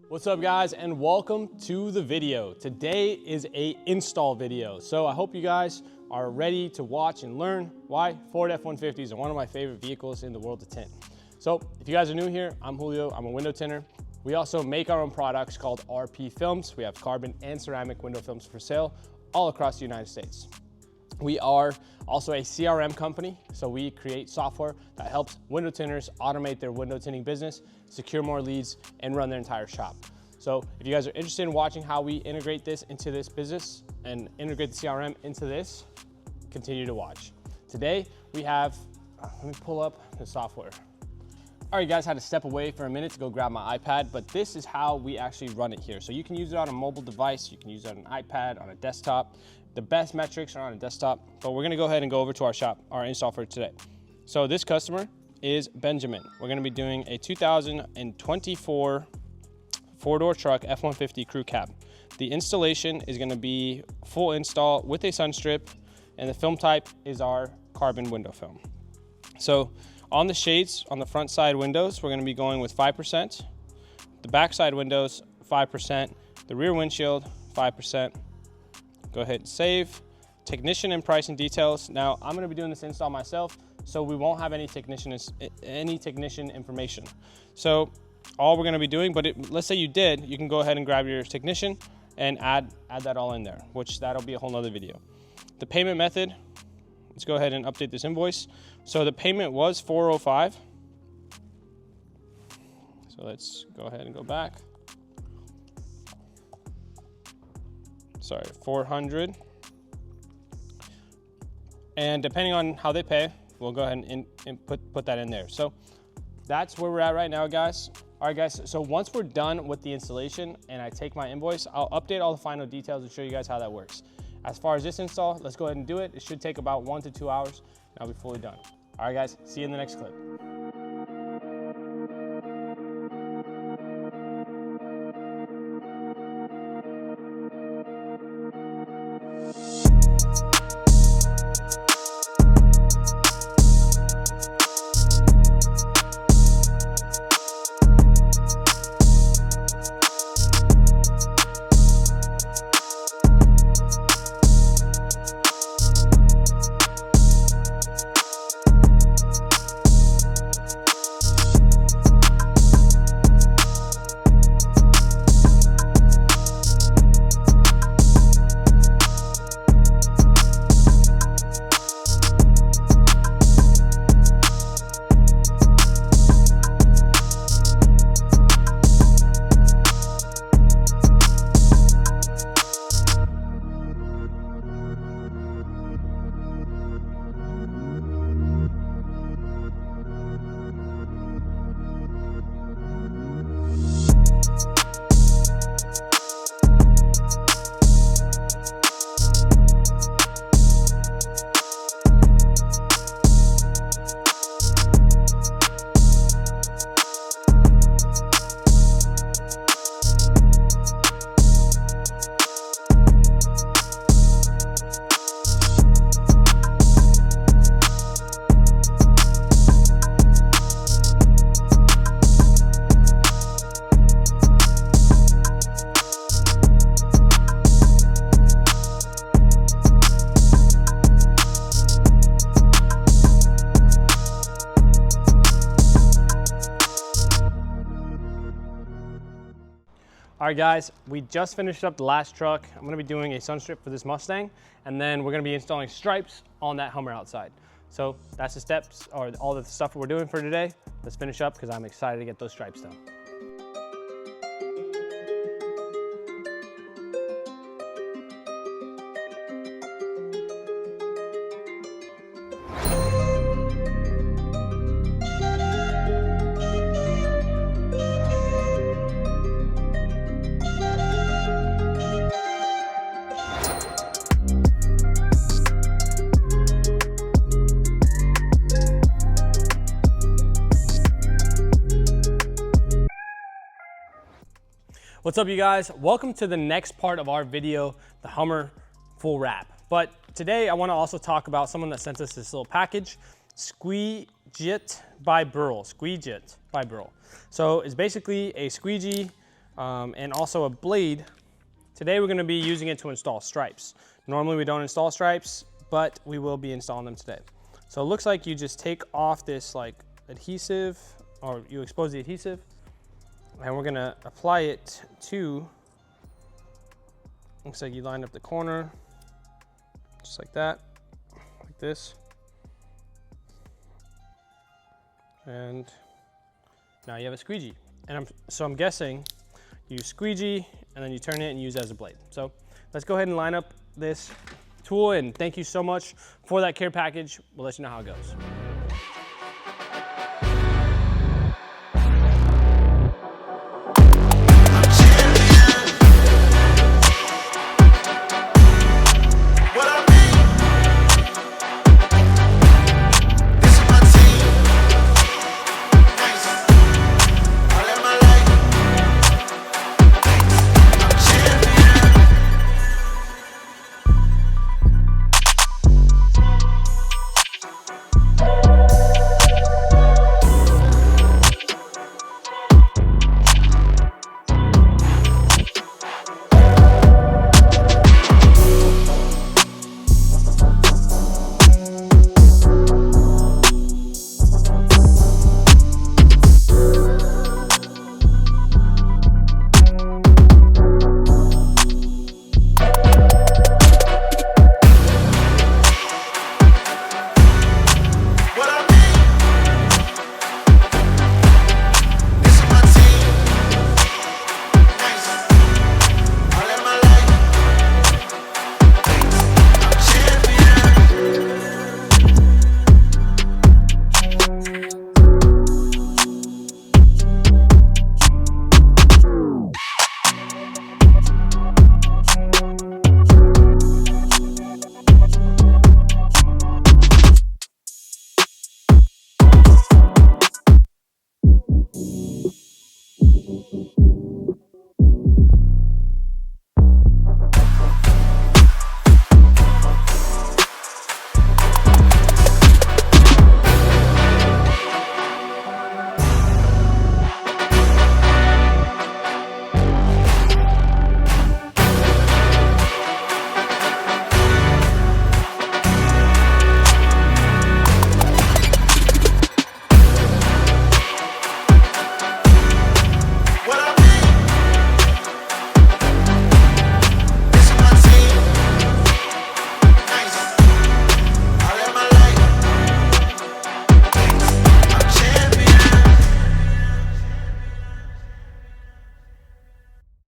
What's up guys, and welcome to the video. Today is a install video. So I hope you guys are ready to watch and learn why Ford F-150s are one of my favorite vehicles in the world to tint. So if you guys are new here, I'm Julio, I'm a window tinter. We also make our own products called RP Films. We have carbon and ceramic window films for sale all across the United States. We are also a CRM company, so we create software that helps window tinters automate their window tinting business, secure more leads, and run their entire shop. So if you guys are interested in watching how we integrate this into this business and integrate the CRM into this, continue to watch. Today we have, let me pull up the software. All right guys, had to step away for a minute to go grab my iPad, but this is how we actually run it here. So you can use it on a mobile device, you can use it on an iPad, on a desktop. The best metrics are on a desktop, but we're gonna go ahead and go over to our shop, our install for today. So this customer is Benjamin. We're gonna be doing a 2024 four-door truck F-150 crew cab. The installation is gonna be full install with a sun strip, and the film type is our carbon window film. So on the shades, on the front side windows, we're gonna be going with 5%. The back side windows, 5%. The rear windshield, 5%. Go ahead and save. Technician and pricing details. Now I'm gonna be doing this install myself, so we won't have any technician information. So all we're gonna be doing, but let's say you did, you can go ahead and grab your technician and add that all in there, which that'll be a whole nother video. The payment method, let's go ahead and update this invoice. So the payment was $405. So let's go ahead and go back. Sorry, $400. And depending on how they pay, we'll go ahead and put that in there. So that's where we're at right now, guys. All right, guys, so once we're done with the installation and I take my invoice, I'll update all the final details and show you guys how that works. As far as this install, let's go ahead and do it. It should take about 1 to 2 hours, and I'll be fully done. All right, guys, see you in the next clip. All right guys, we just finished up the last truck. I'm gonna be doing a sun strip for this Mustang, and then we're gonna be installing stripes on that Hummer outside. So that's the steps, or all the stuff we're doing for today. Let's finish up because I'm excited to get those stripes done. What's up you guys? Welcome to the next part of our video, the Hummer full wrap. But today I want to also talk about someone that sent us this little package, Squeegee by Burl. Squeegee by Burl. So it's basically a squeegee and also a blade. Today we're gonna be using it to install stripes. Normally we don't install stripes, but we will be installing them today. So it looks like you just take off this like adhesive, or you expose the adhesive, and we're gonna apply it to, looks like you line up the corner, just like that, like this. And now you have a squeegee. And I'm guessing you squeegee and then you turn it and use it as a blade. So let's go ahead and line up this tool, and thank you so much for that care package. We'll let you know how it goes.